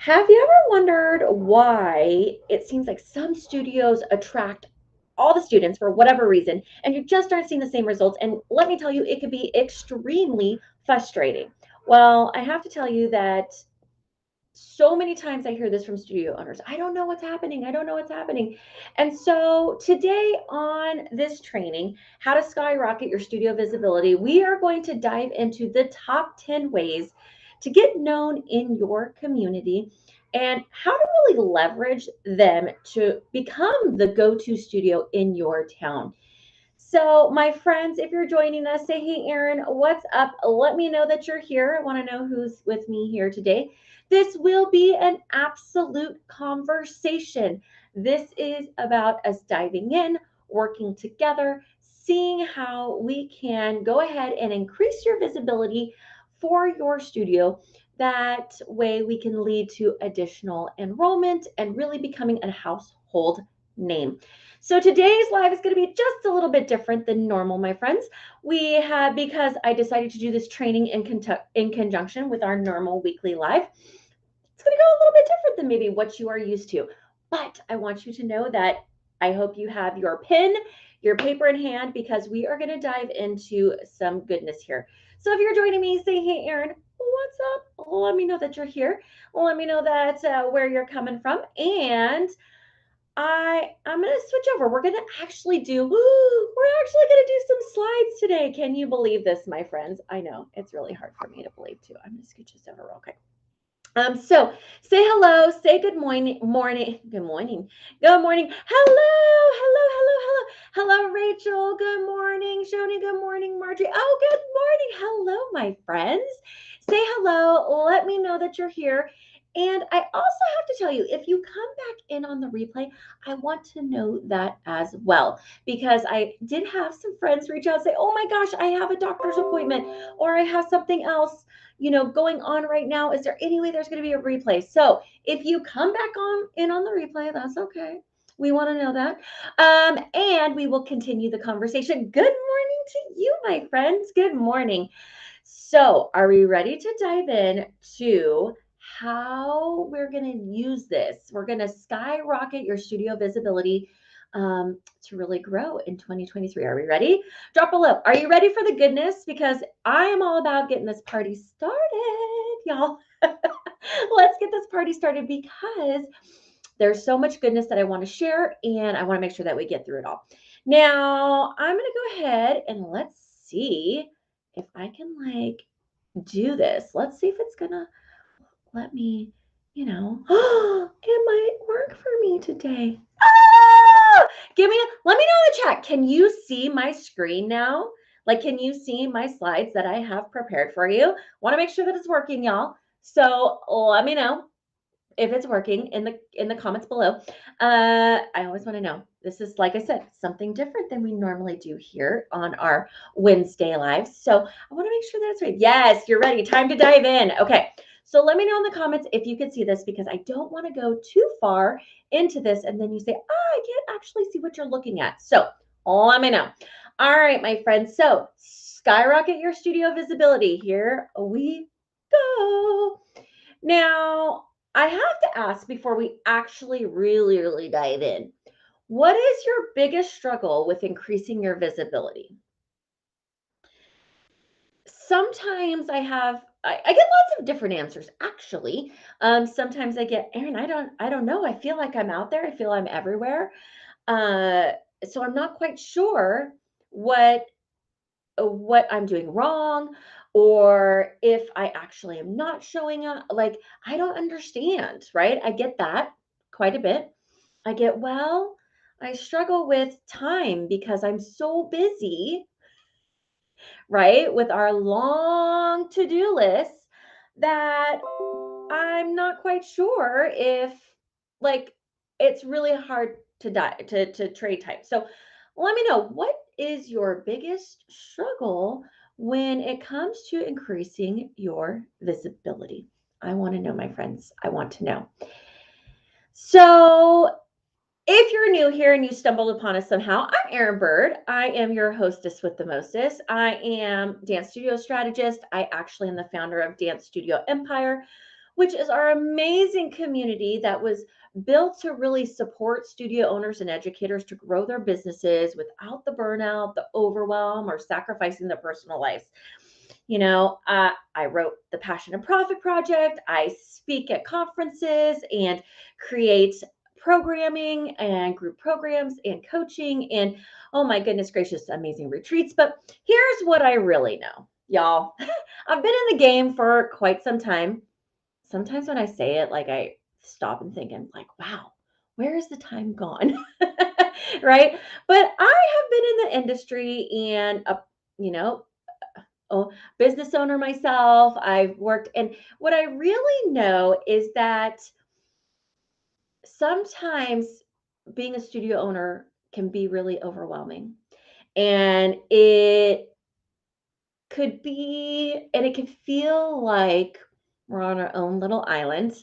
Have you ever wondered why it seems like some studios attract all the students for whatever reason, and you just aren't seeing the same results? And let me tell you, it could be extremely frustrating. Well, I have to tell you that so many times I hear this from studio owners. I don't know what's happening. I don't know what's happening. And so today on this training, how to skyrocket your studio visibility, we are going to dive into the top 10 ways to get known in your community and how to really leverage them to become the go-to studio in your town. So, my friends, if you're joining us, say, hey, Aaron, what's up? Let me know that you're here. I want to know who's with me here today. This will be an absolute conversation. This is about us diving in, working together, seeing how we can go ahead and increase your visibility for your studio. That way, we can lead to additional enrollment and really becoming a household name. So today's live is going to be just a little bit different than normal, my friends. We have, because I decided to do this training in conjunction with our normal weekly live, it's going to go a little bit different than maybe what you are used to. But I want you to know that I hope you have your pen, your paper in hand, because we are going to dive into some goodness here. So if you're joining me, say, hey, Aaron, what's up? Let me know that you're here. Let me know that where you're coming from. And I'm gonna switch over. We're actually gonna do some slides today. Can you believe this, my friends? I know it's really hard for me to believe too. I'm gonna scooch this over real quick. So say hello, say good morning, good morning, hello, Rachel, good morning, Shoni, good morning, Marjorie, oh, good morning, hello, my friends. Say hello, let me know that you're here. And I also have to tell you, if you come back in on the replay, I want to know that as well, because I did have some friends reach out and say, oh my gosh, I have a doctor's appointment or I have something else going on right now. Is there any way there's going to be a replay? So if you come back on in on the replay, that's okay. We want to know that. And we will continue the conversation. Good morning to you, my friends. Good morning. So are we ready to dive in to how we're going to use this? We're going to skyrocket your studio visibility to really grow in 2023. Are we ready? Drop below. Are you ready for the goodness? Because I am all about getting this party started, y'all. Let's get this party started because there's so much goodness that I want to share and I want to make sure that we get through it all. Now, I'm going to go ahead and let's see if I can do this. Let's see if it's going to let me, it might work for me today. Let me know in the chat. Can you see my screen now? Can you see my slides that I have prepared for you? Want to make sure that it's working, y'all. So let me know if it's working in the comments below. I always want to know. This is, like I said, something different than we normally do here on our Wednesday lives. So I want to make sure that it's right. Yes, you're ready. Time to dive in. Okay. So let me know in the comments if you can see this, because I don't want to go too far into this and then you say, I can't actually see what you're looking at. So let me know. All right, my friends. So skyrocket your studio visibility. Here we go. Now, I have to ask before we actually really dive in, what is your biggest struggle with increasing your visibility? Sometimes I get lots of different answers actually. Sometimes I get, Aaron, I don't know. I feel like I'm out there. I feel I'm everywhere. Uh, so I'm not quite sure what I'm doing wrong or if I actually am not showing up. I don't understand, right? I get that quite a bit. I struggle with time because I'm so busy, right? With our long to-do lists that I'm not quite sure if like it's really hard to trade time. So let me know, what is your biggest struggle when it comes to increasing your visibility? I want to know, my friends. I want to know. So if you're new here and you stumbled upon us somehow, I'm Erin Bird. I am your hostess with the mostest. I am dance studio strategist. I actually am the founder of Dance Studio Empire, which is our amazing community that was built to really support studio owners and educators to grow their businesses without the burnout, the overwhelm, or sacrificing their personal lives. I wrote the Passion and Profit Project. I speak at conferences and create programming and group programs and coaching and, oh my goodness gracious, amazing retreats. But here's what I really know, y'all. I've been in the game for quite some time. Sometimes when I say it, like I stop and think, and like, wow, where is the time gone? Right? But I have been in the industry and you know, oh, business owner myself. I've worked, and what I really know is that sometimes being a studio owner can be really overwhelming. And it can feel like we're on our own little island,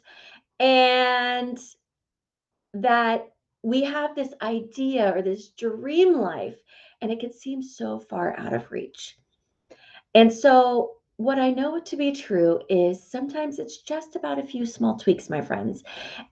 and that we have this idea or this dream life, and it can seem so far out of reach. And so, what I know to be true is sometimes it's just about a few small tweaks, my friends.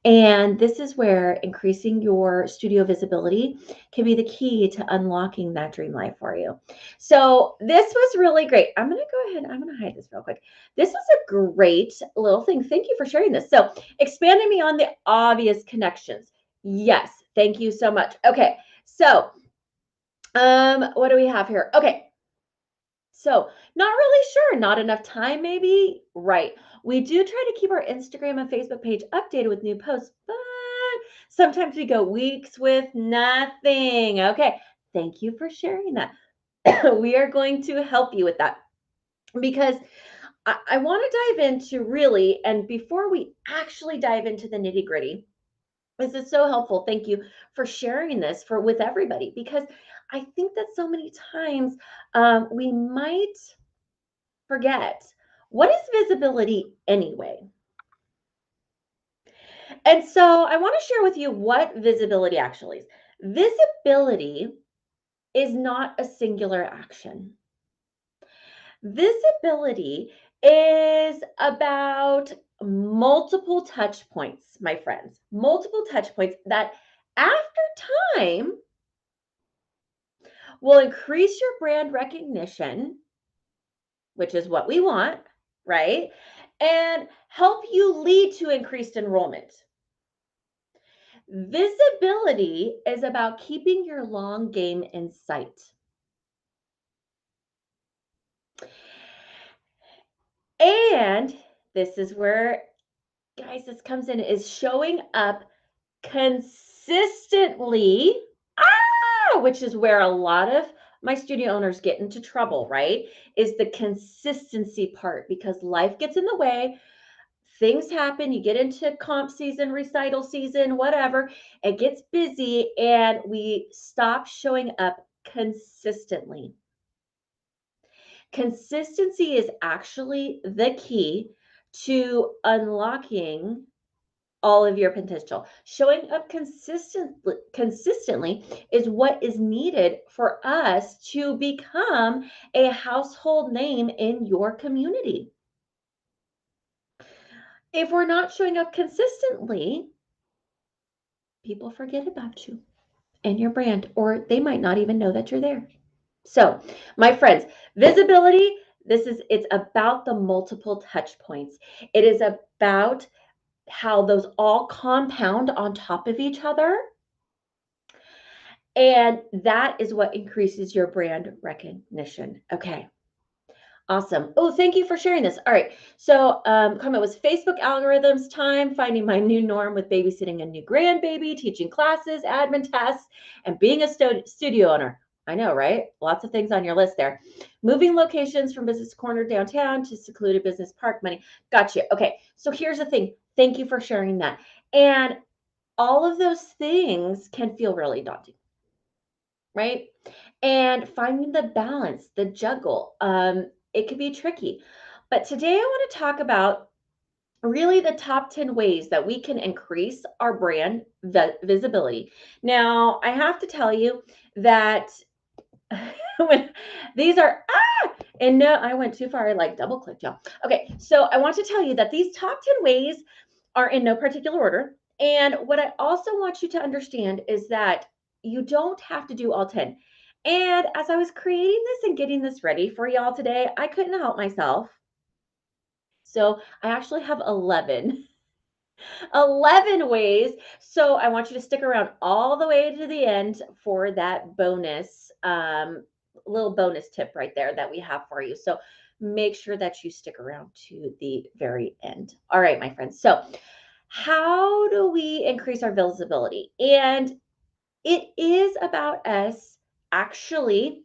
And this is where increasing your studio visibility can be the key to unlocking that dream life for you. So, this was really great. I'm going to go ahead, I'm going to hide this real quick. This was a great little thing. Thank you for sharing this. So, expanding me on the obvious connections. Yes, thank you so much. Okay, so what do we have here? Okay, so, not really sure. Not enough time, maybe? Right. We do try to keep our Instagram and Facebook page updated with new posts, but sometimes we go weeks with nothing. Okay. Thank you for sharing that. We are going to help you with that because I want to dive into really, and before we actually dive into the nitty gritty, this is so helpful. Thank you for sharing this with everybody because I think that so many times we might forget what is visibility anyway. And so I want to share with you what visibility actually is. Visibility is not a singular action. Visibility is about multiple touch points, my friends, multiple touch points that after time will increase your brand recognition, which is what we want, right? And help you lead to increased enrollment. Visibility is about keeping your long game in sight. And this is where, guys, this comes in, is showing up consistently, which is where a lot of my studio owners get into trouble, right? Is the consistency part because life gets in the way. Things happen, you get into comp season, recital season, whatever, it gets busy, and we stop showing up consistently. Consistency is actually the key to unlocking all of your potential. Showing up consistently is what is needed for us to become a household name in your community. If we're not showing up consistently, people forget about you and your brand, or they might not even know that you're there. So, my friends, visibility, it's about the multiple touch points. It is about how those all compound on top of each other. And that is what increases your brand recognition. Okay. Awesome. Oh, thank you for sharing this. All right. So, comment was Facebook algorithms time, finding my new norm with babysitting a new grandbaby, teaching classes, admin tasks, and being a studio owner. I know, right? Lots of things on your list there. Moving locations from business corner downtown to secluded business park money. Gotcha. Okay. So here's the thing. Thank you for sharing that. And all of those things can feel really daunting, right? And finding the balance, the juggle, it can be tricky. But today I want to talk about really the top 10 ways that we can increase our brand visibility. Now, I have to tell you that when these are And no, I went too far. I like double clicked y'all. Okay, so I want to tell you that these top 10 ways are in no particular order. And what I also want you to understand is that you don't have to do all 10. And as I was creating this and getting this ready for y'all today, I couldn't help myself. So I actually have 11 11 ways. So I want you to stick around all the way to the end for that bonus, little bonus tip right there that we have for you. So make sure that you stick around to the very end. All right, my friends. So, how do we increase our visibility? And it is about us actually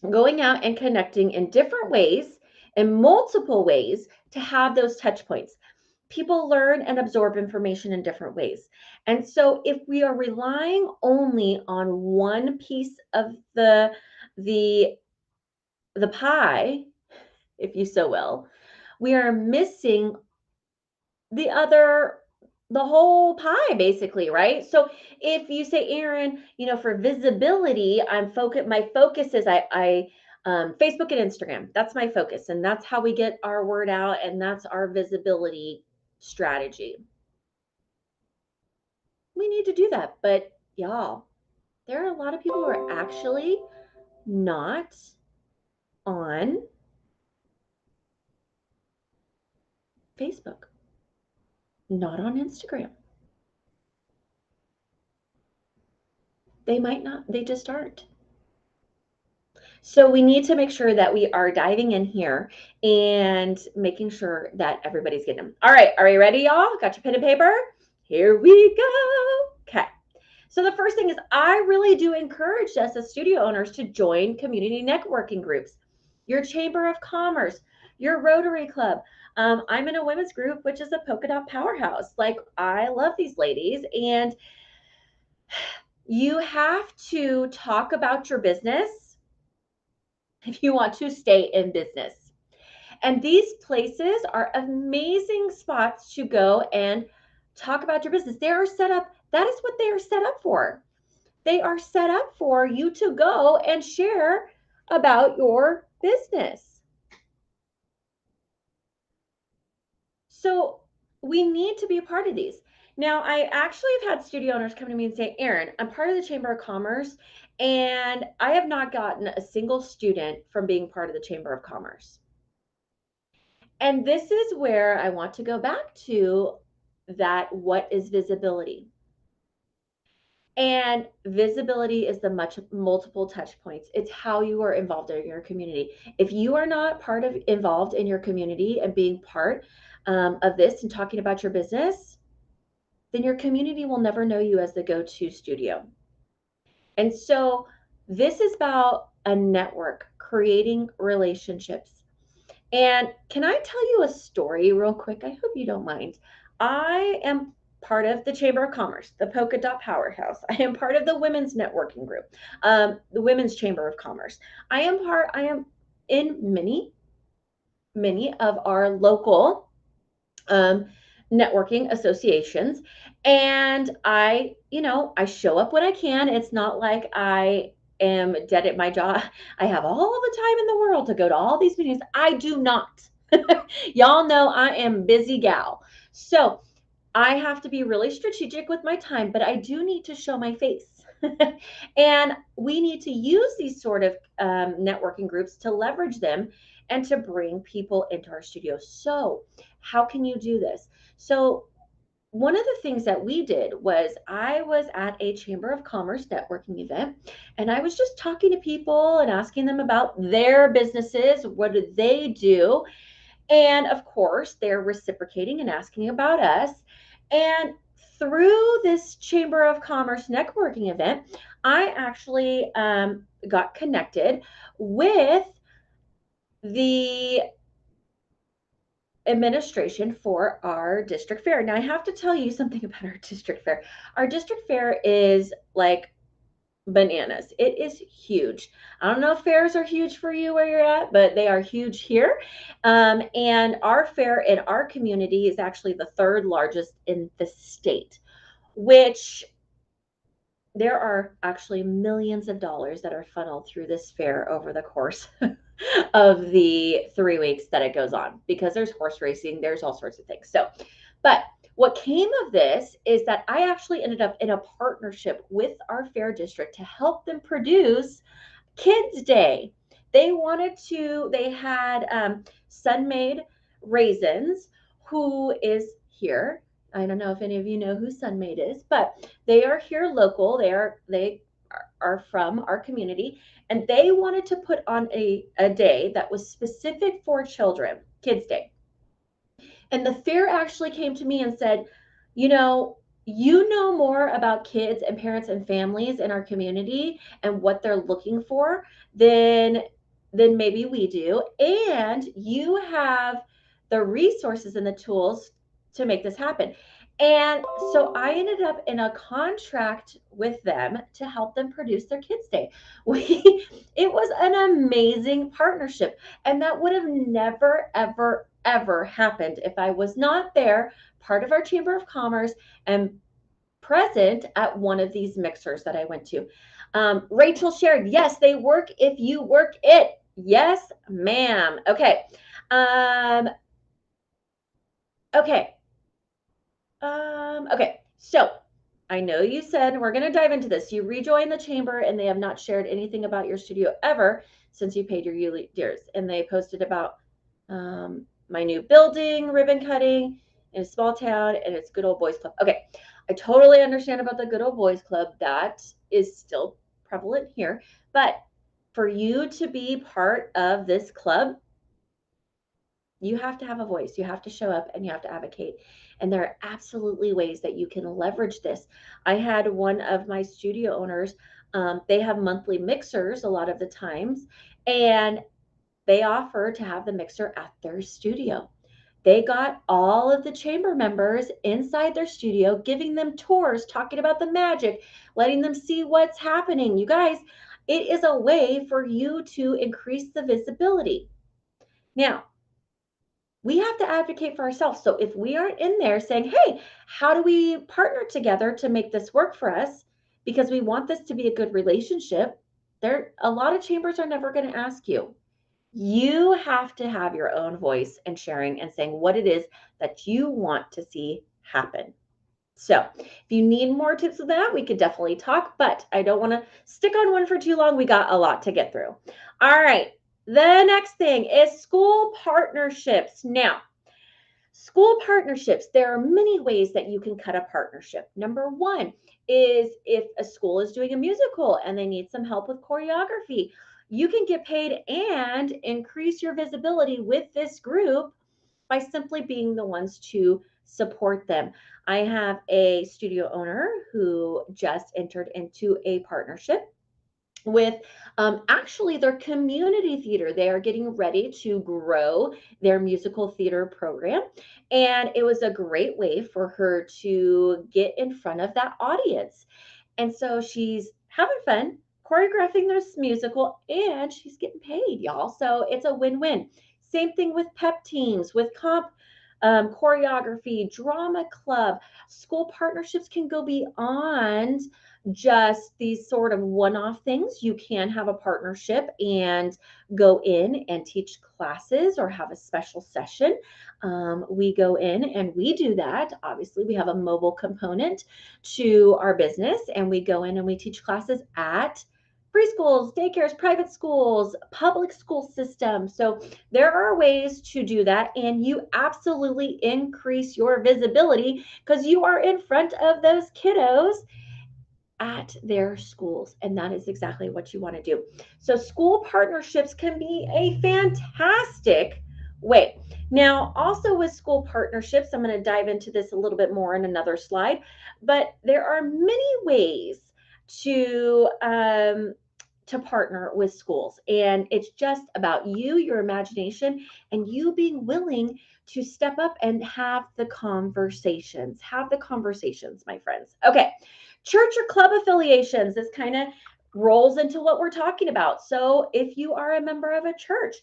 going out and connecting in different ways, in multiple ways, to have those touch points. People learn and absorb information in different ways. And so if we are relying only on one piece of the the pie, if you so will, we are missing the other, the whole pie basically, right? So if you say, Aaron, for visibility, my focus is Facebook and Instagram. That's my focus, and that's how we get our word out, and that's our visibility strategy. We need to do that. But y'all, there are a lot of people who are actually not on Facebook, not on Instagram. They might not, they just aren't. So we need to make sure that we are diving in here and making sure that everybody's getting them. All right, are you ready, y'all? Got your pen and paper? Here we go. Okay. So the first thing is, I really do encourage us as studio owners to join community networking groups, your Chamber of Commerce, your Rotary Club. I'm in a women's group, which is a polka dot powerhouse. Like, I love these ladies, and you have to talk about your business if you want to stay in business. And these places are amazing spots to go and talk about your business. They are set up, that is what they are set up for. They are set up for you to go and share about your business. So we need to be a part of these. Now, I actually have had studio owners come to me and say, Aaron, I'm part of the Chamber of Commerce, and I have not gotten a single student from being part of the Chamber of Commerce. And this is where I want to go back to that, what is visibility? And visibility is the multiple touch points. It's how you are involved in your community. If you are not involved in your community and being part of this and talking about your business, then your community will never know you as the go-to studio. And so this is about a network, creating relationships. And can I tell you a story real quick? I hope you don't mind. I am part of the Chamber of Commerce, the Polka Dot Powerhouse. I am part of the Women's Networking Group, the Women's Chamber of Commerce. I am in many of our local networking associations. And I show up when I can. It's not like I am dead at my job. I have all the time in the world to go to all these meetings. I do not. Y'all know I am busy gal. So I have to be really strategic with my time, but I do need to show my face. And we need to use these sort of networking groups to leverage them and to bring people into our studio. So how can you do this? So one of the things that we did was, I was at a Chamber of Commerce networking event, and I was just talking to people and asking them about their businesses. What do they do? And of course, they're reciprocating and asking about us. And through this Chamber of Commerce networking event, I actually got connected with the administration for our district fair. Now, I have to tell you something about our district fair. Our district fair is like bananas. It is huge. I don't know if fairs are huge for you where you're at, but they are huge here. And our fair in our community is actually the third largest in the state, which there are actually millions of dollars that are funneled through this fair over the course of the 3 weeks that it goes on, because there's horse racing, there's all sorts of things. So, but what came of this is that I actually ended up in a partnership with our fair district to help them produce Kids Day. They had Sun-Made Raisins, who is here. I don't know if any of you know who Sun-Made is, but they are here local. They are from our community, and they wanted to put on a day that was specific for children, Kids Day. And the fair actually came to me and said, you know, you know more about kids and parents and families in our community and what they're looking for than maybe we do. And you have the resources and the tools to make this happen. And so I ended up in a contract with them to help them produce their Kids Day. It was an amazing partnership. And that would have never, ever, ever happened if I was not there, part of our Chamber of Commerce, and present at one of these mixers that I went to. Rachel shared, yes, they work if you work it. Yes, ma'am. Okay. Um, okay. Okay. So I know you said we're going to dive into this. You rejoined the chamber and they have not shared anything about your studio ever since you paid your yearly dues. And they posted about my new building, ribbon cutting in a small town, and it's good old boys club. Okay. I totally understand about the good old boys club. That is still prevalent here. But for you to be part of this club, you have to have a voice. You have to show up and you have to advocate. And there are absolutely ways that you can leverage this. I had one of my studio owners, they have monthly mixers a lot of the times, and they offer to have the mixer at their studio. They got all of the chamber members inside their studio, giving them tours, talking about the magic, letting them see what's happening. You guys, it is a way for you to increase the visibility. Now, we have to advocate for ourselves. So if we aren't in there saying, hey, how do we partner together to make this work for us? Because we want this to be a good relationship. There, a lot of chambers are never going to ask you. You have to have your own voice and sharing and saying what it is that you want to see happen. So if you need more tips of that, we could definitely talk, but I don't want to stick on one for too long. We got a lot to get through. All right. The next thing is school partnerships. Now, school partnerships, there are many ways that you can cut a partnership. Number one is if a school is doing a musical and they need some help with choreography, you can get paid and increase your visibility with this group by simply being the ones to support them. I have a studio owner who just entered into a partnership with actually their community theater. They are getting ready to grow their musical theater program. And it was a great way for her to get in front of that audience. And so she's having fun choreographing this musical and she's getting paid, y'all. So it's a win win. Same thing with pep teams, with comp choreography, drama club. School partnerships can go beyond just these sort of one-off things. You can have a partnership and go in and teach classes or have a special session. We go in and we do that. Obviously, we have a mobile component to our business, and we go in and we teach classes at preschools, daycares, private schools, public school systems. So there are ways to do that, and you absolutely increase your visibility because you are in front of those kiddos at their schools. And that is exactly what you want to do. So school partnerships can be a fantastic way. Now, also with school partnerships, I'm going to dive into this a little bit more in another slide, but there are many ways to partner with schools. And it's just about you, your imagination, and you being willing to step up and have the conversations. Have the conversations, my friends. Okay. Church or club affiliations. This kind of rolls into what we're talking about. So if you are a member of a church,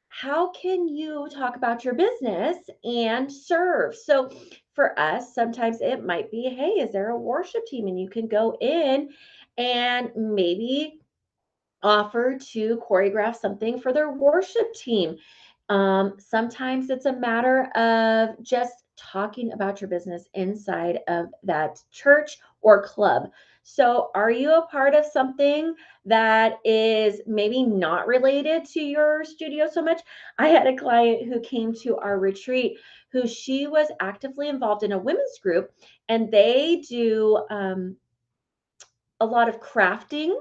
how can you talk about your business and serve? So for us, sometimes it might be, hey, is there a worship team? And you can go in and maybe offer to choreograph something for their worship team. Sometimes it's a matter of just talking about your business inside of that church or club. So, are you a part of something that is maybe not related to your studio so much? I had a client who came to our retreat who she was actively involved in a women's group, and they do a lot of crafting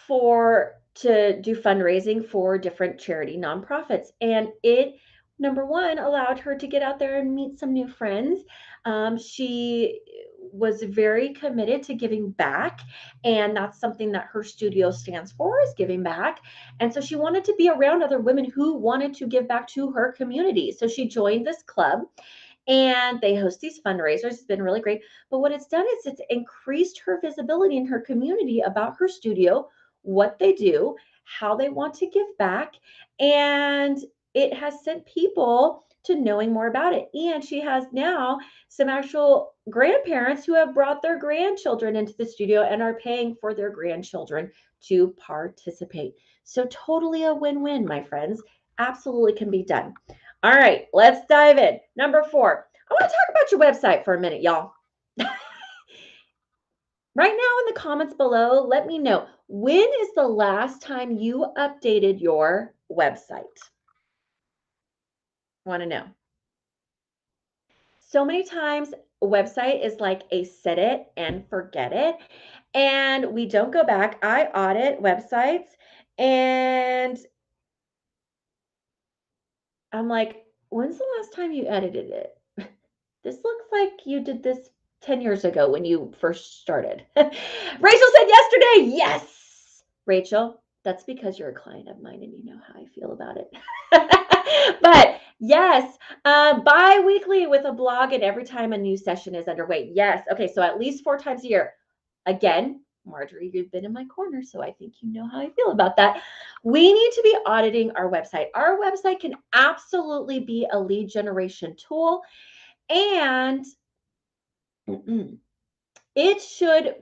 for to do fundraising for different charity nonprofits. And it, number one, allowed her to get out there and meet some new friends. She was very committed to giving back, and that's something that her studio stands for, is giving back. And so she wanted to be around other women who wanted to give back to her community, so she joined this club, and they host these fundraisers. It's been really great. But what it's done is it's increased her visibility in her community about her studio, what they do, how they want to give back, and it has sent people to knowing more about it. And she has now some actual grandparents who have brought their grandchildren into the studio and are paying for their grandchildren to participate. So, totally a win win, my friends. Absolutely can be done. All right, let's dive in. Number 4. I want to talk about your website for a minute, y'all. Right now in the comments below, let me know, when is the last time you updated your website? Want to know. So many times a website is like a set it and forget it, and we don't go back. I audit websites, and I'm like, when's the last time you edited it? This looks like you did this 10 years ago when you first started. Rachel said yesterday. Yes. Rachel, that's because you're a client of mine and you know how I feel about it. But yes, bi-weekly with a blog and every time a new session is underway. Yes. Okay. So at least 4 times a year. Again, Marjorie, you've been in my corner, so I think you know how I feel about that. We need to be auditing our website. Our website can absolutely be a lead generation tool, and it should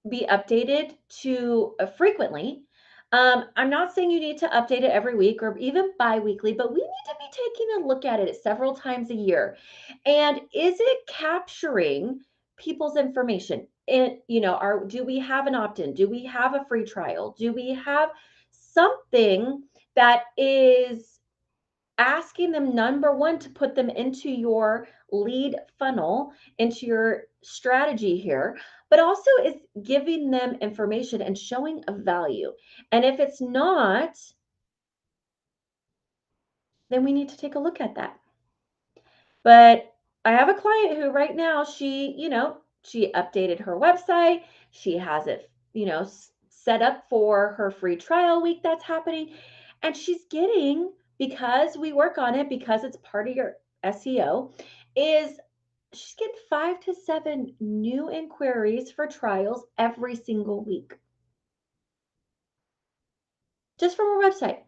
be updated to frequently. I'm not saying you need to update it every week or even bi-weekly, but we need to be taking a look at it several times a year. And is it capturing people's information? And do we have an opt-in? Do we have a free trial? Do we have something that is asking them, number one, to put them into your lead funnel, into your strategy here, but also is giving them information and showing a value. And if it's not, then we need to take a look at that. But I have a client who right now, she updated her website. She has it, set up for her free trial week that's happening. And she's getting, because we work on it, because it's part of your SEO, is she's getting 5 to 7 new inquiries for trials every single week. Just from her website.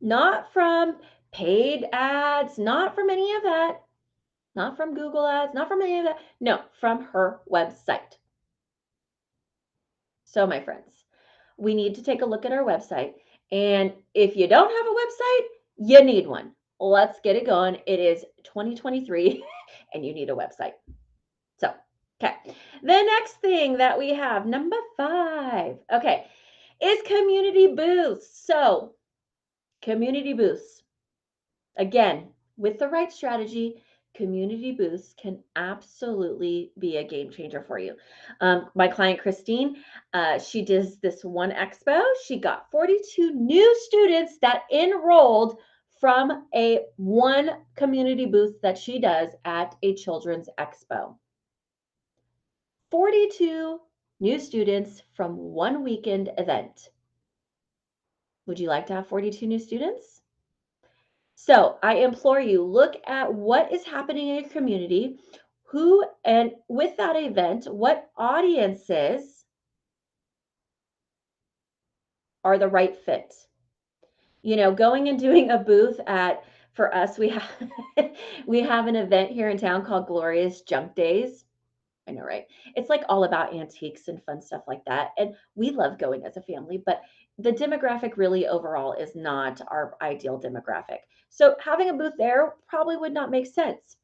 Not from paid ads, not from any of that. Not from Google ads, not from any of that. No, from her website. So, my friends, we need to take a look at our website. And if you don't have a website, you need one. Let's get it going. It is 2023 and you need a website. So, okay. The next thing that we have, number 5, okay, is community boosts. So, community boosts. Again, with the right strategy, community boosts can absolutely be a game changer for you. My client Christine, she does this one expo. She got 42 new students that enrolled from a one community booth that she does at a children's expo. 42 new students from one weekend event. Would you like to have 42 new students? So I implore you, look at what is happening in your community, who, and with that event, what audiences are the right fit. Going and doing a booth for us, we have we have an event here in town called Glorious Junk Days. I know, right? It's like all about antiques and fun stuff like that. And we love going as a family, but the demographic really overall is not our ideal demographic. So having a booth there probably would not make sense.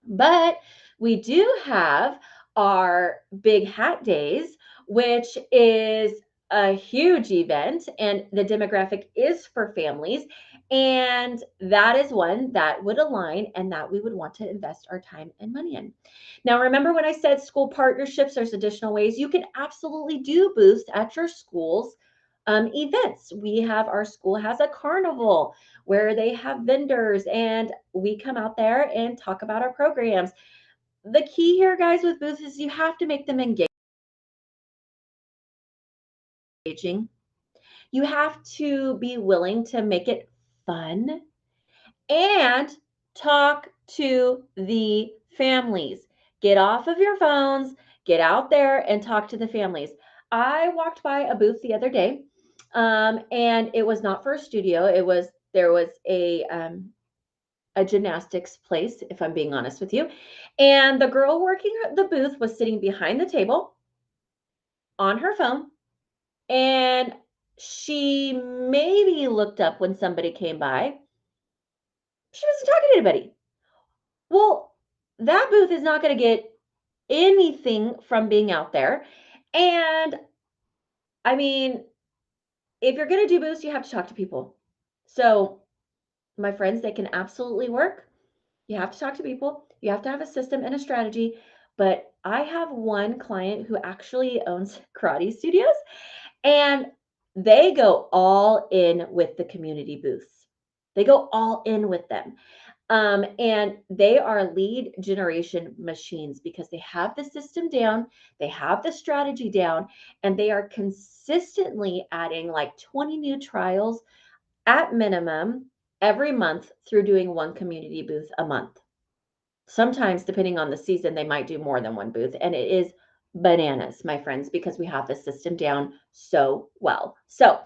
But we do have our big hat days, which is a huge event, and the demographic is for families. And that is one that would align and that we would want to invest our time and money in. Now, remember when I said school partnerships, there's additional ways you can absolutely do booths at your school's events. We have our school has a carnival where they have vendors and we come out there and talk about our programs. The key here, guys, with booths is you have to make them engaging. You have to be willing to make it fun and talk to the families. Get off of your phones, get out there and talk to the families. I walked by a booth the other day, and it was not for a studio. There was a gymnastics place, if I'm being honest with you. And the girl working the booth was sitting behind the table on her phone, and she maybe looked up when somebody came by. She wasn't talking to anybody. Well, that booth is not going to get anything from being out there. And I mean, if you're going to do booths, you have to talk to people. So, my friends, they can absolutely work. You have to talk to people. You have to have a system and a strategy. But I have one client who actually owns karate studios, and they go all in with the community booths. They go all in with them. And they are lead generation machines because they have the system down, they have the strategy down, and they are consistently adding like 20 new trials at minimum every month through doing one community booth a month. Sometimes, depending on the season, they might do more than one booth. And it is bananas, my friends, because we have the system down so well. So,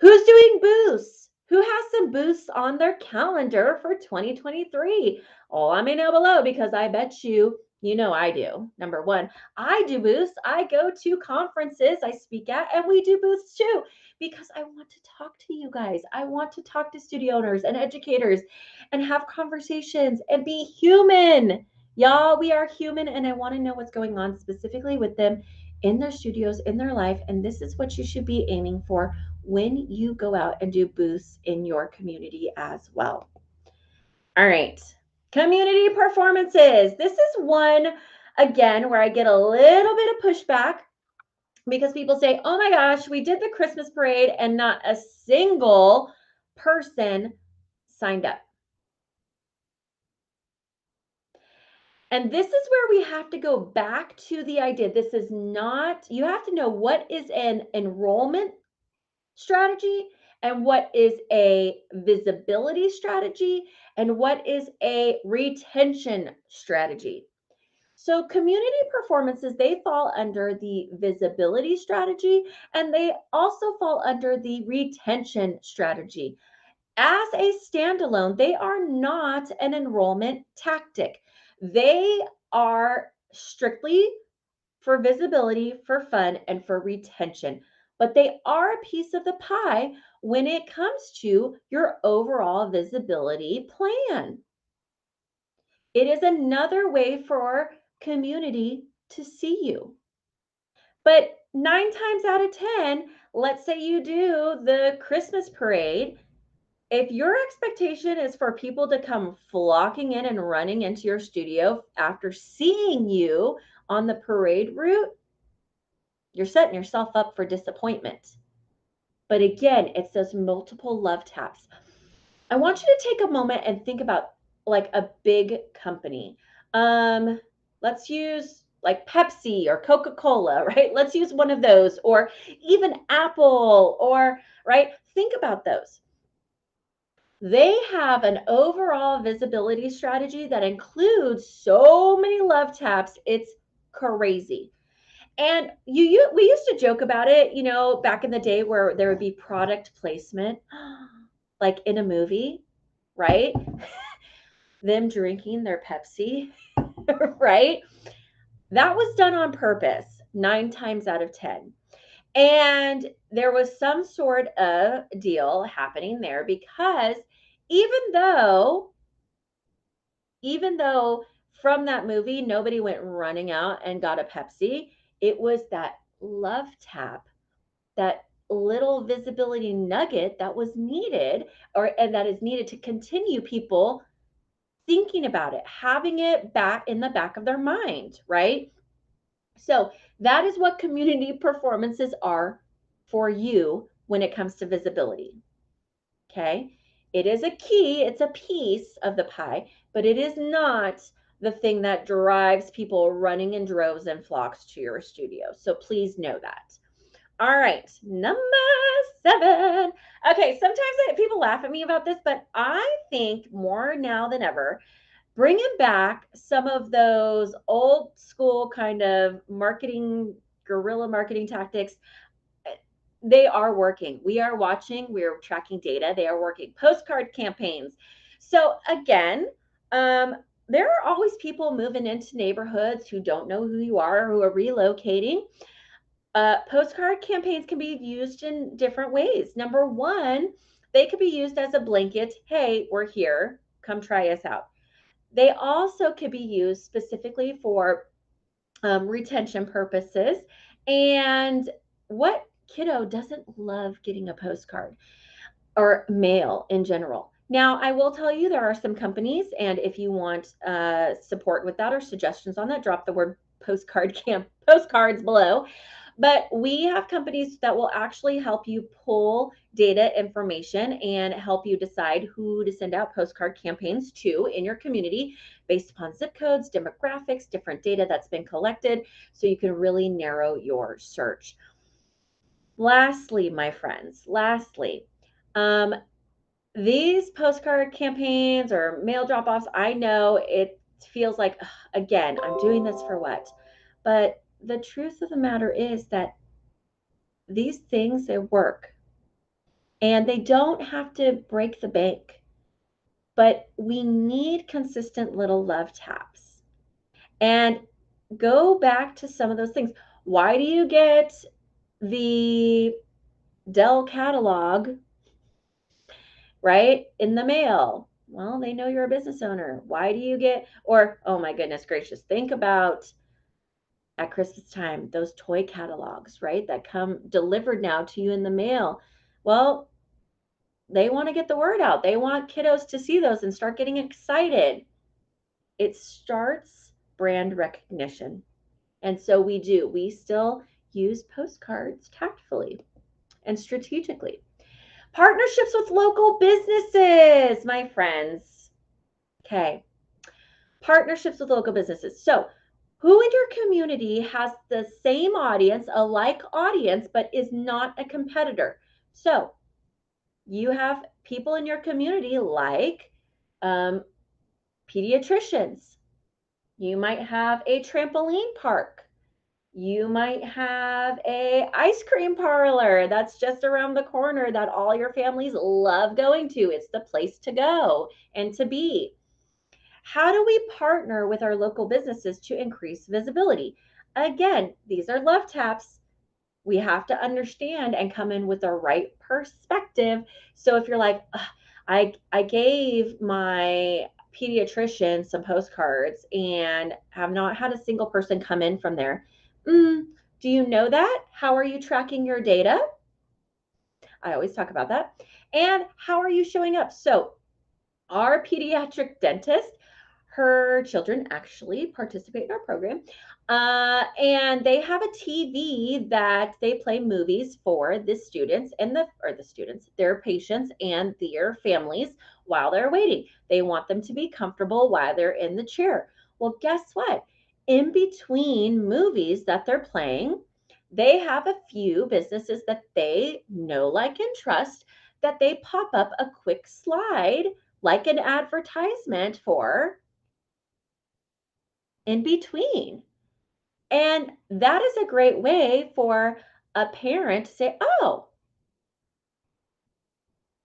who's doing booths? Who has some booths on their calendar for 2023? Oh, let me know below because I bet you know I do. Number one, I do booths. I go to conferences I speak at, and we do booths too because I want to talk to you guys. I want to talk to studio owners and educators and have conversations and be human. Y'all, we are human, and I want to know what's going on specifically with them in their studios, in their life. And this is what you should be aiming for when you go out and do booths in your community as well. All right, community performances. This is one, again, where I get a little bit of pushback because people say, oh my gosh, we did the Christmas parade and not a single person signed up. And this is where we have to go back to the idea. This is not, you have to know what is an enrollment strategy and what is a visibility strategy and what is a retention strategy. So community performances, they fall under the visibility strategy and they also fall under the retention strategy. As a standalone, they are not an enrollment tactic. They are strictly for visibility, for fun, and for retention. But they are a piece of the pie when it comes to your overall visibility plan. It is another way for community to see you. But 9 times out of 10, let's say you do the Christmas parade. If your expectation is for people to come flocking in and running into your studio after seeing you on the parade route, you're setting yourself up for disappointment. But again, it's those multiple love taps. I want you to take a moment and think about like a big company. Um, let's use like Pepsi or Coca-Cola, right? Let's use one of those, or even Apple, or right? Think about those. They have an overall visibility strategy that includes so many love taps. It's crazy. And we used to joke about it, back in the day where there would be product placement, like in a movie, right? Them drinking their Pepsi, right? That was done on purpose 9 times out of 10. And there was some sort of deal happening there because even though, even though from that movie, nobody went running out and got a Pepsi, it was that love tap, that little visibility nugget that was needed, or and that is needed to continue people thinking about it, having it back in the back of their mind, right? So that is what community performances are for you when it comes to visibility. Okay. It is a key, it's a piece of the pie, but it is not the thing that drives people running in droves and flocks to your studio. So please know that. All right, number 7. Okay, sometimes people laugh at me about this, but I think more now than ever, bringing back some of those old school kind of marketing, guerrilla marketing tactics, they are working. We are watching, we're tracking data. They are working. Postcard campaigns. So again, there are always people moving into neighborhoods who don't know who you are, who are relocating. Postcard campaigns can be used in different ways. Number one, they could be used as a blanket. Hey, we're here. Come try us out. They also could be used specifically for retention purposes. And what kiddo doesn't love getting a postcard or mail in general? Now, I will tell you there are some companies, and if you want support with that or suggestions on that, drop the word postcards below. But we have companies that will actually help you pull data information and help you decide who to send out postcard campaigns to in your community based upon zip codes, demographics, different data that's been collected, so you can really narrow your search. Lastly, my friends, um, these postcard campaigns or mail drop offs, I know it feels like, ugh, again, I'm doing this for what? But the truth of the matter is that these things, they work and they don't have to break the bank, but we need consistent little love taps. And go back to some of those things. Why do you get the Dell catalog, right, in the mail? Well, they know you're a business owner. Why do you get, or oh my goodness gracious, think about at Christmas time, those toy catalogs, right, that come delivered now to you in the mail. Well, they want to get the word out. They want kiddos to see those and start getting excited. It starts brand recognition. And so we do. We still use postcards tactfully and strategically. Partnerships with local businesses, my friends. Okay. Partnerships with local businesses. So, who in your community has the same audience, a like audience, but is not a competitor? So, you have people in your community like um, pediatricians. You might have a trampoline park. You might have a ice cream parlor that's just around the corner that all your families love going to. It's the place to go and to be. How do we partner with our local businesses to increase visibility? Again, these are love taps. We have to understand and come in with the right perspective. So if you're like, I gave my pediatrician some postcards and have not had a single person come in from there. Do you know that? How are you tracking your data? I always talk about that. And how are you showing up? So our pediatric dentist, her children actually participate in our program. And they have a TV that they play movies for the students and the students, their patients and their families while they're waiting. They want them to be comfortable while they're in the chair. Well, guess what? In between movies that they're playing, they have a few businesses that they know, like, and trust, that they pop up a quick slide like an advertisement for in between. And that is a great way for a parent to say, oh,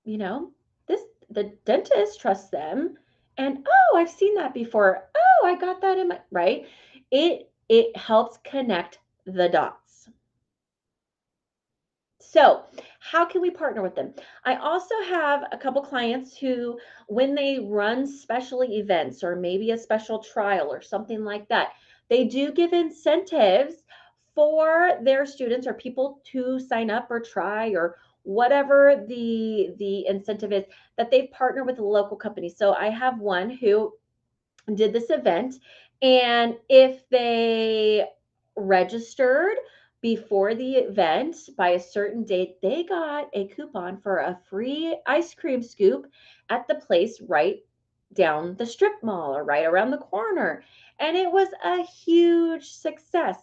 you know, this, the dentist trusts them. And oh, I've seen that before. Oh, I got that in my, right? It It helps connect the dots. So, how can we partner with them? I also have a couple clients who, when they run special events or maybe a special trial or something like that, they do give incentives for their students or people to sign up or try or whatever the incentive is, that they partner with a local company. So I have one who did this event, and if they registered before the event by a certain date, they got a coupon for a free ice cream scoop at the place right down the strip mall or right around the corner. And it was a huge success.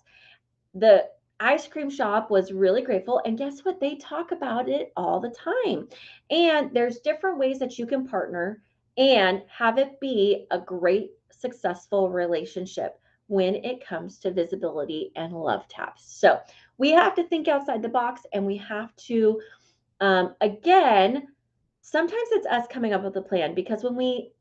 The ice cream shop was really grateful, and guess what? They talk about it all the time. And there's different ways that you can partner and have it be a great successful relationship when it comes to visibility and love taps. So we have to think outside the box, and we have to again, sometimes it's us coming up with a plan, because when we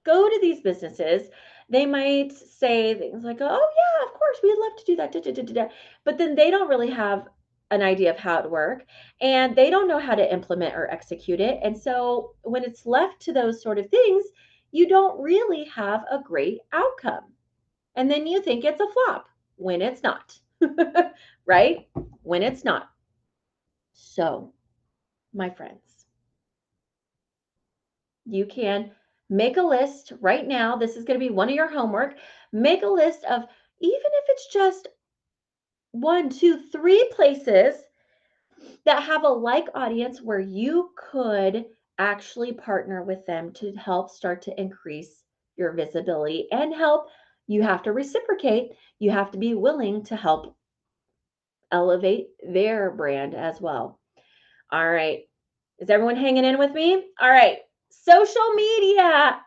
go to these businesses, they might say things like, "Oh yeah, of course, we'd love to do that." Da, da, da, da, da. But then they don't really have an idea of how it work, and they don't know how to implement or execute it. And so when it's left to those sort of things, you don't really have a great outcome. And then you think it's a flop when it's not. Right? When it's not. So, my friends, you can make a list right now. This is going to be one of your homework. Make a list of, even if it's just one, two, three places that have a like audience where you could actually partner with them to help start to increase your visibility and help. You have to reciprocate. You have to be willing to help elevate their brand as well. All right. Is everyone hanging in with me? All right. Social media.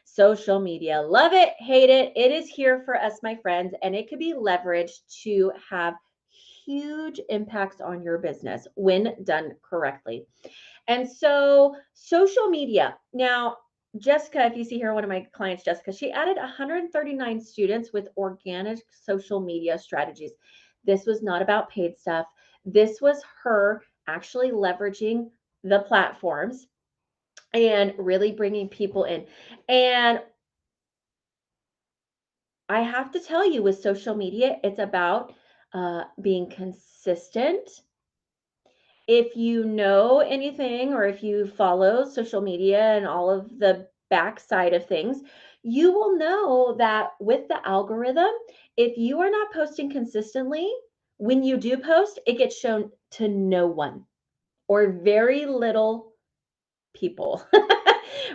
Social media. Love it, hate it. It is here for us, my friends, and it could be leveraged to have huge impacts on your business when done correctly. And so, social media. Now, Jessica, if you see here, one of my clients, Jessica, she added 139 students with organic social media strategies. This was not about paid stuff. This was her actually leveraging the platforms and really bringing people in. And I have to tell you, with social media, it's about being consistent. If you know anything, or if you follow social media and all of the backside of things, you will know that with the algorithm, if you are not posting consistently, when you do post, it gets shown to no one or very little people.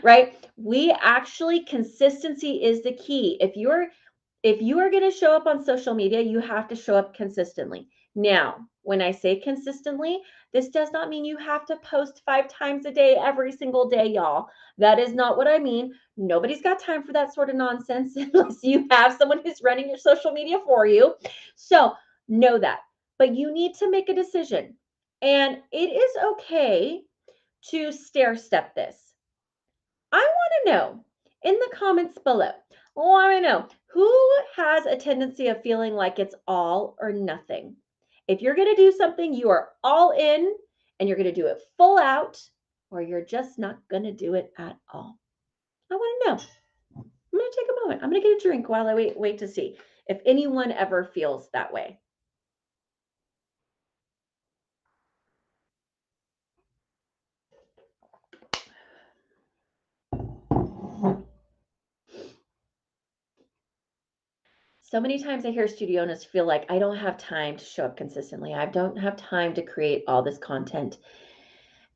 Right? We actually, consistency is the key. If you are going to show up on social media, you have to show up consistently. Now, when I say consistently, this does not mean you have to post 5 times a day, every single day, y'all. That is not what I mean. Nobody's got time for that sort of nonsense unless you have someone who's running your social media for you. So know that. But you need to make a decision. And it is okay to stair step this. I want to know in the comments below. Let me know who has a tendency of feeling like it's all or nothing. If you're going to do something, you are all in and you're going to do it full out, or you're just not going to do it at all. I want to know. I'm going to take a moment. I'm going to get a drink while I wait to see if anyone ever feels that way. So many times I hear studio owners feel like, I don't have time to show up consistently. I don't have time to create all this content.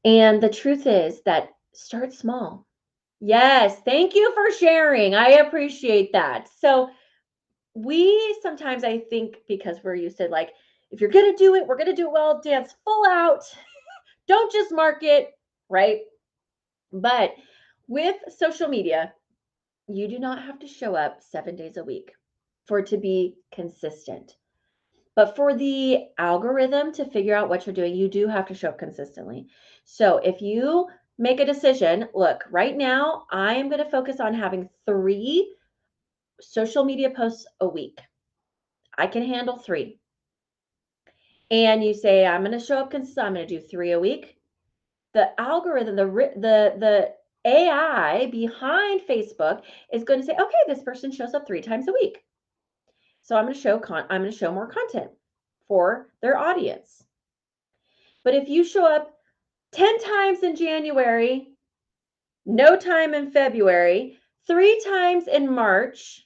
And the truth is that start small. Yes, thank you for sharing. I appreciate that. So we sometimes, I think, because we're used to, like, if you're going to do it, we're going to do it well, dance full out. Don't just market, right? But with social media, you do not have to show up 7 days a week for it to be consistent. But for the algorithm to figure out what you're doing, you do have to show up consistently. So if you Make a decision. Look, right now, I am going to focus on having 3 social media posts a week. I can handle 3. And you say, I'm going to show up consistent. I'm going to do 3 a week. The algorithm, the AI behind Facebook is going to say, okay, this person shows up 3 times a week. So I'm going to show more content for their audience. But if you show up 10 times in January, no time in February, 3 times in March,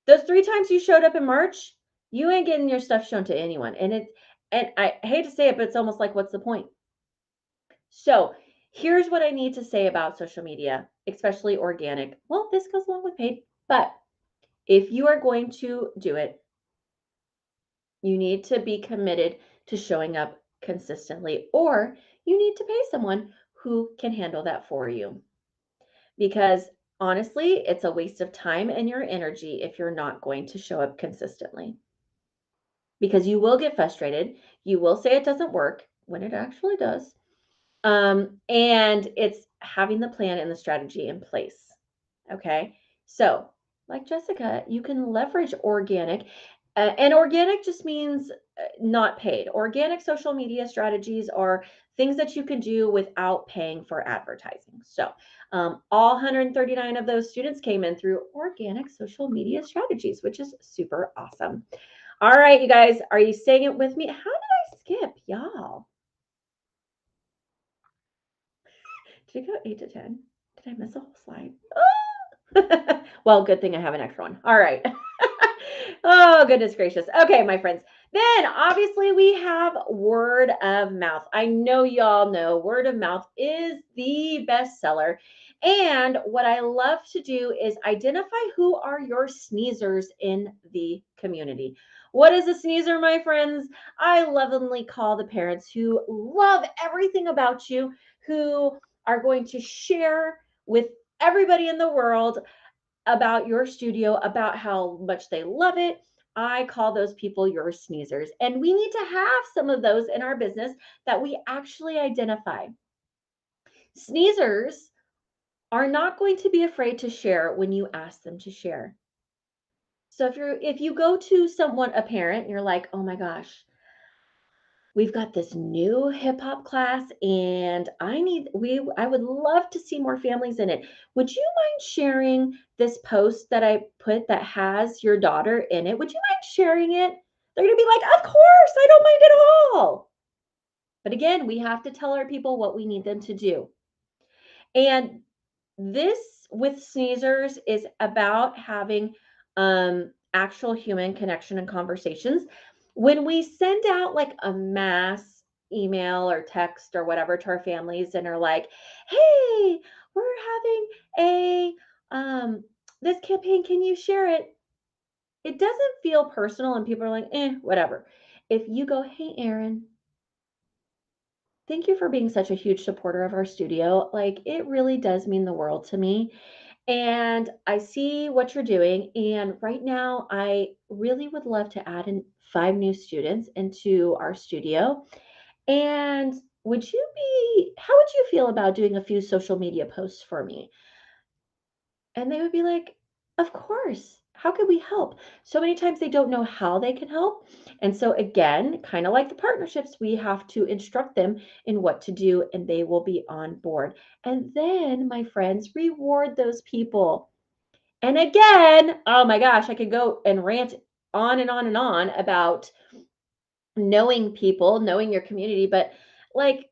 those 3 times you showed up in March, you ain't getting your stuff shown to anyone. And I hate to say it, but it's almost like, what's the point? So here's what I need to say about social media, especially organic. Well, this goes along with paid, but if you are going to do it, you need to be committed to showing up consistently, or you need to pay someone who can handle that for you. Because honestly, it's a waste of time and your energy if you're not going to show up consistently. Because you will get frustrated. You will say it doesn't work when it actually does. And it's having the plan and the strategy in place. Okay. So, like Jessica, you can leverage organic. And organic just means not paid. Organic social media strategies are things that you can do without paying for advertising. So, all 139 of those students came in through organic social media strategies, which is super awesome. All right, you guys, are you saying it with me? How did I skip, y'all? Did it go 8 to 10? Did I miss a whole slide? Oh! Well, good thing I have an extra one. All right. Oh, goodness gracious. Okay, my friends. Then obviously we have word of mouth. I know y'all know word of mouth is the best seller. And what I love to do is identify who are your sneezers in the community. What is a sneezer, my friends? I lovingly call the parents who love everything about you, who are going to share with everybody in the world about your studio, about how much they love it. I call those people your sneezers. And we need to have some of those in our business that we actually identify. Sneezers are not going to be afraid to share when you ask them to share. So if you go to someone, a parent, and you're like, oh my gosh, we've got this new hip hop class and I would love to see more families in it. Would you mind sharing this post that I put that has your daughter in it? Would you mind sharing it? They're going to be like, "Of course, I don't mind at all." But again, we have to tell our people what we need them to do. And this with sneezers is about having actual human connection and conversations. When we send out like a mass email or text or whatever to our families and are like, hey, we're having a this campaign, can you share it? It doesn't feel personal and people are like, whatever. If you go, hey, Aaron, thank you for being such a huge supporter of our studio. Like, it really does mean the world to me. And I see what you're doing. And right now, I really would love to add in 5 new students into our studio. And how would you feel about doing a few social media posts for me? And they would be like, of course. How could we help? So many times they don't know how they can help. And so, again, kind of like the partnerships, we have to instruct them in what to do, and they will be on board. And then, my friends, reward those people. And again, oh my gosh, I could go and rant on and on and on about knowing people, knowing your community. But like,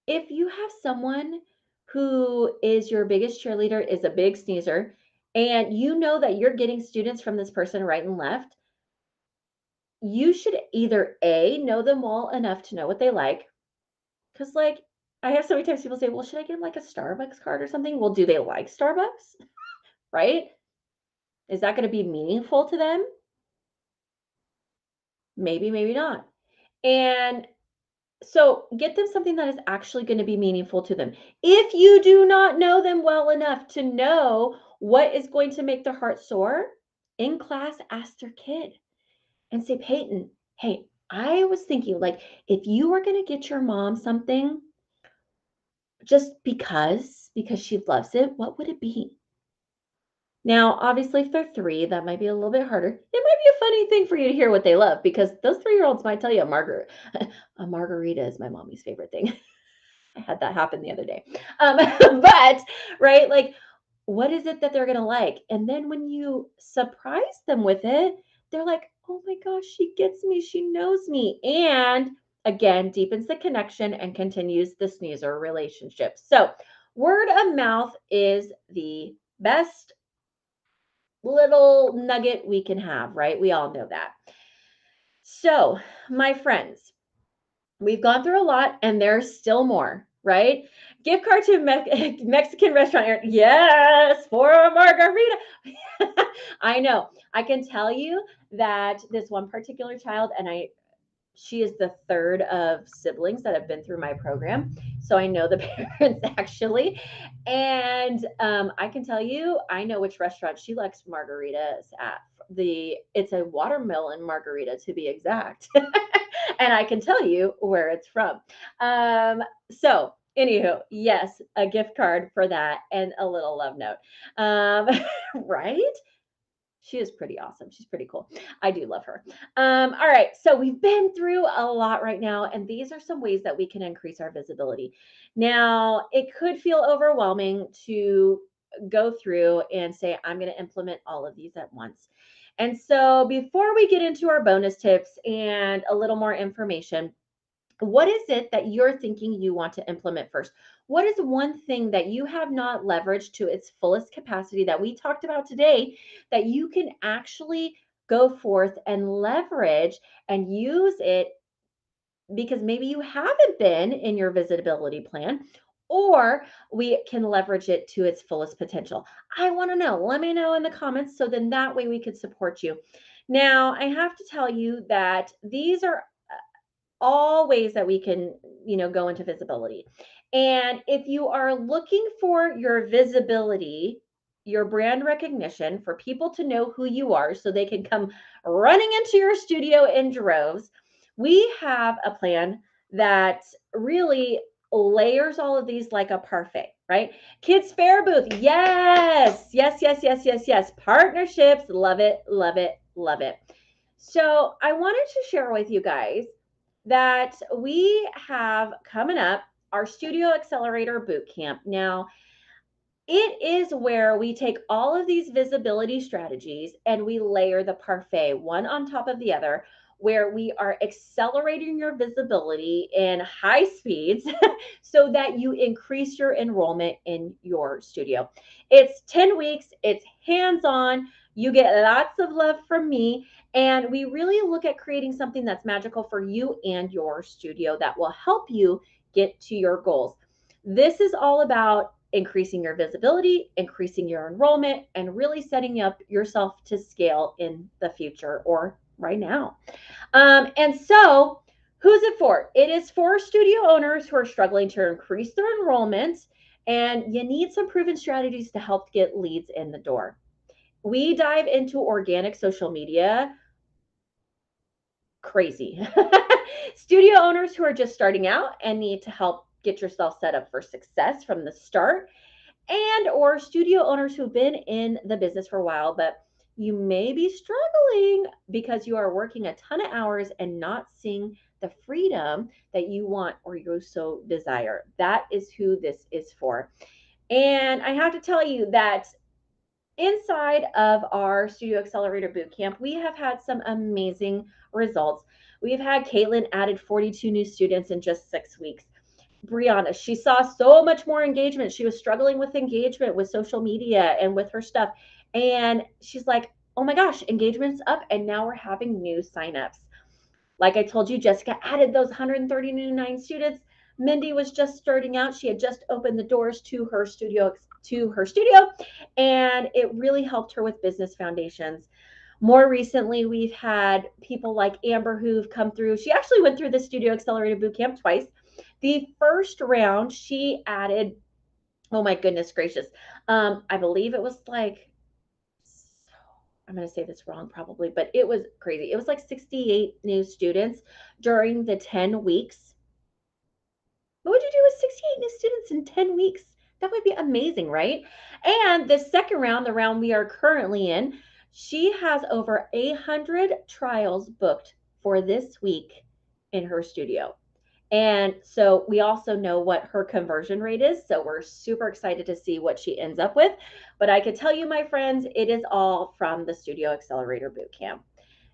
if you have someone who is your biggest cheerleader, is a big sneezer, and you know that you're getting students from this person right and left, you should either A, know them well enough to know what they like. Because, like, I have so many times people say, well, should I get them like a Starbucks card or something? Well, do they like Starbucks? Right? Is that going to be meaningful to them? Maybe, maybe not. And so get them something that is actually going to be meaningful to them. If you do not know them well enough to know what is going to make their heart soar, in class, ask their kid and say, Peyton, hey, I was thinking like if you were going to get your mom something, just because she loves it, what would it be? Now, obviously, if they're 3, that might be a little bit harder. It might be a funny thing for you to hear what they love because those 3-year-olds might tell you a margarita is my mommy's favorite thing. I had that happen the other day. But right, like, what is it that they're gonna like? And then when you surprise them with it, they're like, "Oh my gosh, she gets me, she knows me." And again, deepens the connection and continues the snoozer relationship. So, word of mouth is the best little nugget we can have, right? We all know that. So, my friends, we've gone through a lot and there's still more, right? Gift card to Mexican restaurant. Yes, for a margarita. I know. I can tell you that this one particular child, and she is the third of siblings that have been through my program. So I know the parents actually. And I can tell you, I know which restaurant she likes margaritas at. It's a watermelon margarita to be exact. And I can tell you where it's from. So anywho, yes, a gift card for that and a little love note. Um, right? She is pretty awesome. She's pretty cool. I do love her. All right. So we've been through a lot right now, and these are some ways that we can increase our visibility. Now, it could feel overwhelming to go through and say, I'm going to implement all of these at once. And so before we get into our bonus tips and a little more information, what is it that you're thinking you want to implement first? What is one thing that you have not leveraged to its fullest capacity that we talked about today that you can actually go forth and leverage and use it because maybe you haven't been in your visibility plan, or we can leverage it to its fullest potential? I want to know. Let me know in the comments so then that way we could support you. Now, I have to tell you that these are all ways that we can, go into visibility. And if you are looking for your visibility, your brand recognition for people to know who you are so they can come running into your studio in droves, we have a plan that really layers all of these like a parfait, right? Kids Fair booth. Yes, yes, yes, yes, yes, yes. Partnerships. Love it, love it, love it. So I wanted to share with you guys that we have coming up our Studio Accelerator Boot Camp. Now, it is where we take all of these visibility strategies and we layer the parfait one on top of the other, where we are accelerating your visibility in high speeds so that you increase your enrollment in your studio. It's 10 weeks, it's hands on. You get lots of love from me. And we really look at creating something that's magical for you and your studio that will help you get to your goals. This is all about increasing your visibility, increasing your enrollment, and really setting up yourself to scale in the future or right now. And so, who's it for? It is for studio owners who are struggling to increase their enrollment, and you need some proven strategies to help get leads in the door. We dive into organic social media crazy. Studio owners who are just starting out and need to help get yourself set up for success from the start, and or studio owners who've been in the business for a while, but you may be struggling because you are working a ton of hours and not seeing the freedom that you want or you so desire. That is who this is for. And I have to tell you that inside of our Studio Accelerator Bootcamp, we have had some amazing results. We've had Caitlin added 42 new students in just 6 weeks. Brianna, she saw so much more engagement. She was struggling with engagement with social media and with her stuff. And she's like, oh my gosh, engagement's up. And now we're having new signups. Like I told you, Jessica added those 139 students. Mindy was just starting out. She had just opened the doors to her studio, and it really helped her with business foundations. More recently, we've had people like Amber who've come through. She actually went through the Studio Accelerated Bootcamp twice. The first round, she added, oh my goodness gracious, I believe it was like, I'm going to say this wrong probably, but it was crazy. It was like 68 new students during the 10 weeks. What would you do with new students in 10 weeks. That would be amazing, right? And the second round, the round we are currently in, she has over 100 trials booked for this week in her studio. And so we also know what her conversion rate is. So we're super excited to see what she ends up with. But I could tell you, my friends, it is all from the Studio Accelerator Bootcamp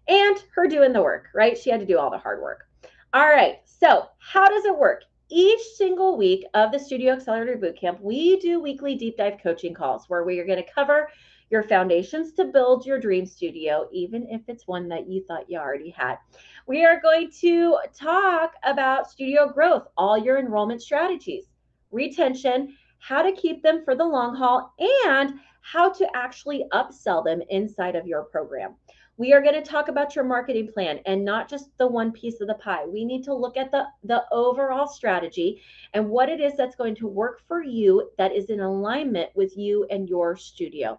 and her doing the work, right? She had to do all the hard work. All right. So how does it work? Each single week of the Studio Accelerator Bootcamp, we do weekly deep dive coaching calls where we are going to cover your foundations to build your dream studio, even if it's one that you thought you already had. We are going to talk about studio growth, all your enrollment strategies, retention, how to keep them for the long haul, and how to actually upsell them inside of your program. We are going to talk about your marketing plan and not just the one piece of the pie. We need to look at the overall strategy and what it is that's going to work for you that is in alignment with you and your studio.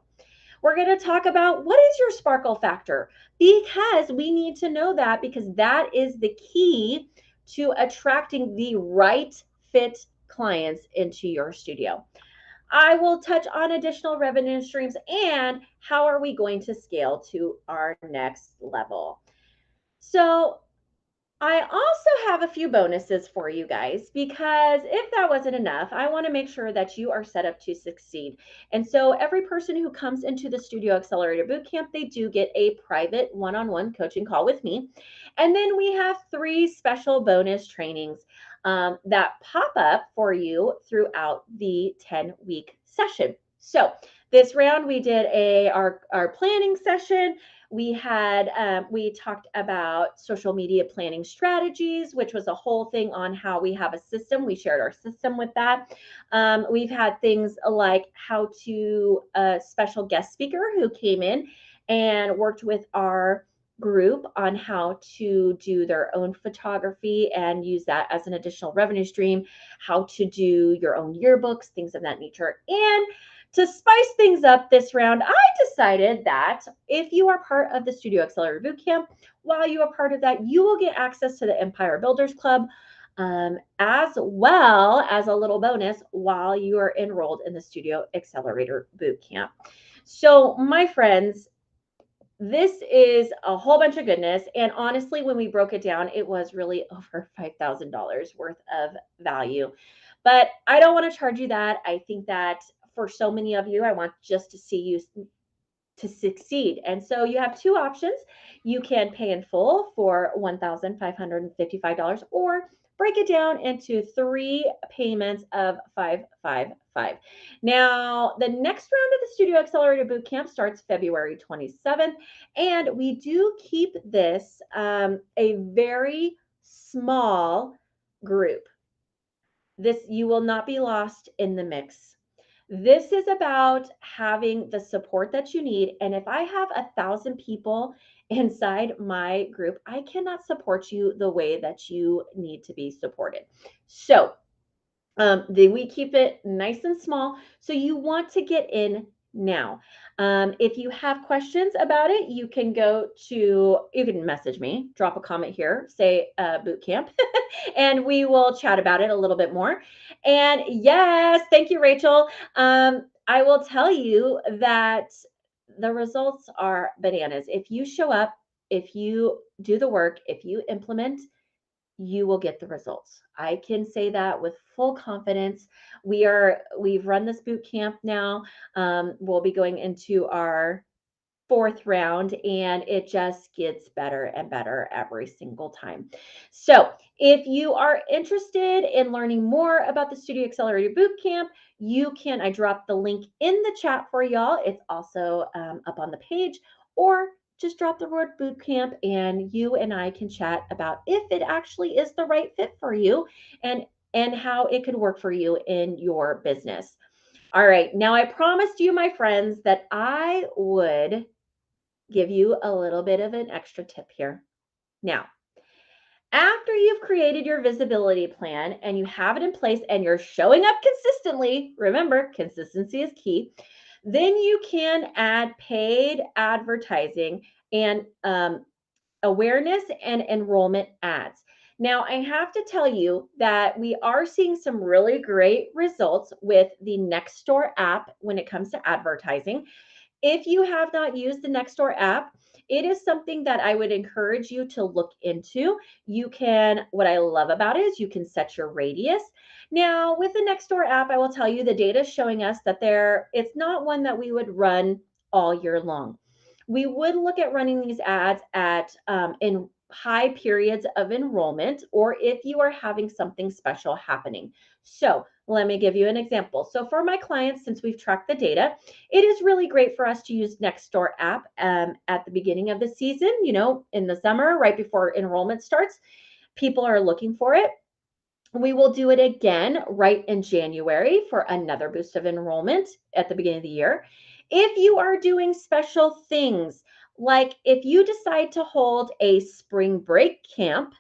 We're going to talk about what is your sparkle factor, because we need to know that, because that is the key to attracting the right fit clients into your studio. I will touch on additional revenue streams and how are we going to scale to our next level. So I also have a few bonuses for you guys, because if that wasn't enough, I want to make sure that you are set up to succeed. And so every person who comes into the Studio Accelerator Bootcamp, they do get a private one-on-one coaching call with me. And then we have 3 special bonus trainings that pop up for you throughout the 10-week session. So this round we did our planning session. We talked about social media planning strategies, which was a whole thing on how we have a system. We shared our system with that. We've had things like how to a special guest speaker who came in and worked with our group on how to do their own photography and use that as an additional revenue stream, how to do your own yearbooks, things of that nature. And to spice things up this round, I decided that if you are part of the Studio Accelerator Bootcamp, while you are part of that, you will get access to the Empire Builders Club, as well as a little bonus while you are enrolled in the Studio Accelerator Bootcamp. So, my friends, this is a whole bunch of goodness. And honestly, when we broke it down, it was really over $5,000 worth of value. But I don't want to charge you that. I think that for so many of you, I want just to see you to succeed. And so you have 2 options. You can pay in full for $1,555 or break it down into 3 payments of $555. Now, the next round of the Studio Accelerator Bootcamp starts February 27th, and we do keep this a very small group. This, you will not be lost in the mix. This is about having the support that you need. And if I have 1,000 people inside my group, I cannot support you the way that you need to be supported. So we keep it nice and small. So you want to get in now. If you have questions about it, you can message me, drop a comment here, say boot camp, and we will chat about it a little bit more. And yes, thank you, Rachel. I will tell you that the results are bananas. If you show up, if you do the work, if you implement, you will get the results. I can say that with full confidence. We've run this boot camp now. We'll be going into our 4th round, and it just gets better and better every single time. So if you are interested in learning more about the Studio Accelerator Bootcamp, I dropped the link in the chat for y'all. It's also up on the page, or just drop the word bootcamp and you and I can chat about if it actually is the right fit for you and how it could work for you in your business. All right. Now I promised you, my friends, that I would give you a little bit of an extra tip here. Now, after you've created your visibility plan and you have it in place and you're showing up consistently, remember, consistency is key, then you can add paid advertising and awareness and enrollment ads. Now, I have to tell you that we are seeing some really great results with the Nextdoor app when it comes to advertising. If you have not used the Nextdoor app, it is something that I would encourage you to look into. You can, what I love about it is you can set your radius. Now, with the Nextdoor app, I will tell you the data is showing us that it's not one that we would run all year long. We would look at running these ads at in high periods of enrollment or if you are having something special happening. So let me give you an example. So for my clients, since we've tracked the data, it is really great for us to use Nextdoor app at the beginning of the season, in the summer, right before enrollment starts. People are looking for it. We will do it again right in January for another boost of enrollment at the beginning of the year. If you are doing special things, like if you decide to hold a spring break camp,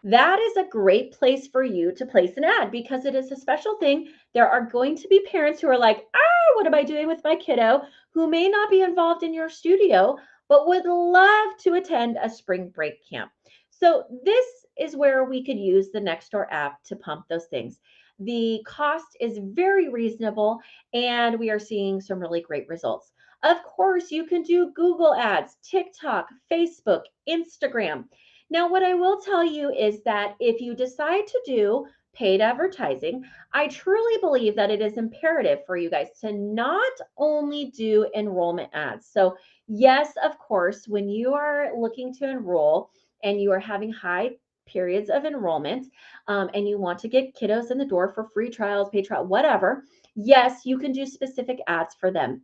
that is a great place for you to place an ad because it is a special thing. There are going to be parents who are like, what am I doing with my kiddo, who may not be involved in your studio, but would love to attend a spring break camp. So this is where we could use the Nextdoor app to pump those things. The cost is very reasonable and we are seeing some really great results. Of course, you can do Google ads, TikTok, Facebook, Instagram. Now, what I will tell you is that if you decide to do paid advertising, I truly believe that it is imperative for you guys to not only do enrollment ads. So, yes, of course, when you are looking to enroll and you are having high periods of enrollment and you want to get kiddos in the door for free trials, paid trial, whatever, yes, you can do specific ads for them.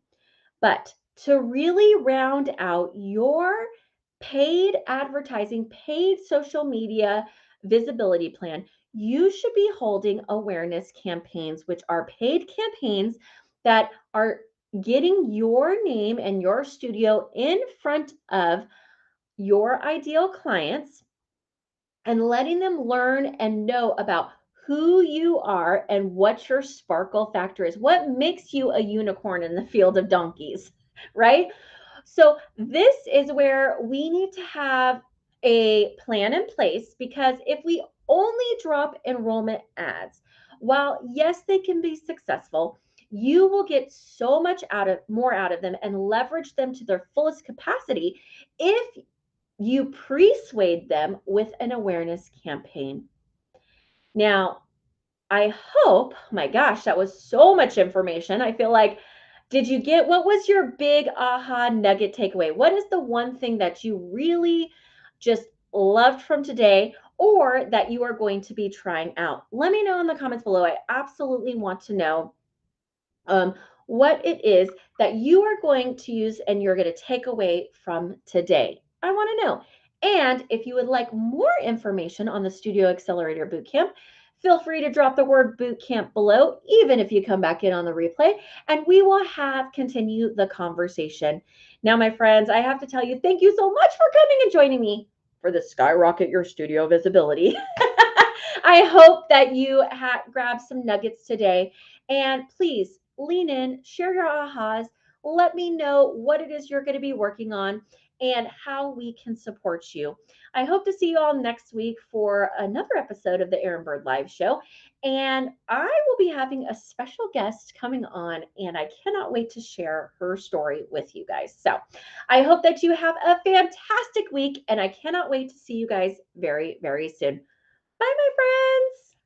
But to really round out your paid advertising, paid social media visibility plan, you should be holding awareness campaigns, which are paid campaigns that are getting your name and your studio in front of your ideal clients and letting them learn and know about who you are and what your sparkle factor is. What makes you a unicorn in the field of donkeys, right? So, this is where we need to have a plan in place because if we only drop enrollment ads, while yes, they can be successful, you will get so much more out of them and leverage them to their fullest capacity if you pre-swayed them with an awareness campaign. Now, I hope, oh my gosh, that was so much information. I feel like, did you get what was your big aha nugget takeaway? What is the one thing that you really just loved from today or that you are going to be trying out? Let me know in the comments below. I absolutely want to know um, what it is that you are going to use and you're going to take away from today. I want to know. And if you would like more information on the Studio Accelerator Bootcamp, feel free to drop the word bootcamp below, even if you come back in on the replay, and we will continue the conversation. Now, my friends, I have to tell you, thank you so much for coming and joining me for the Skyrocket Your Studio Visibility. I hope that you grabbed some nuggets today. And please lean in, share your ahas, let me know what it is you're going to be working on and how we can support you. I hope to see you all next week for another episode of the Aaron Bird Live Show. And I will be having a special guest coming on, and I cannot wait to share her story with you guys. So I hope that you have a fantastic week, and I cannot wait to see you guys very, very soon. Bye, my friends.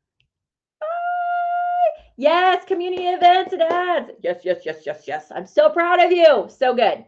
Bye. Yes, community events and ads. Yes, yes, yes, yes, yes. I'm so proud of you. So good.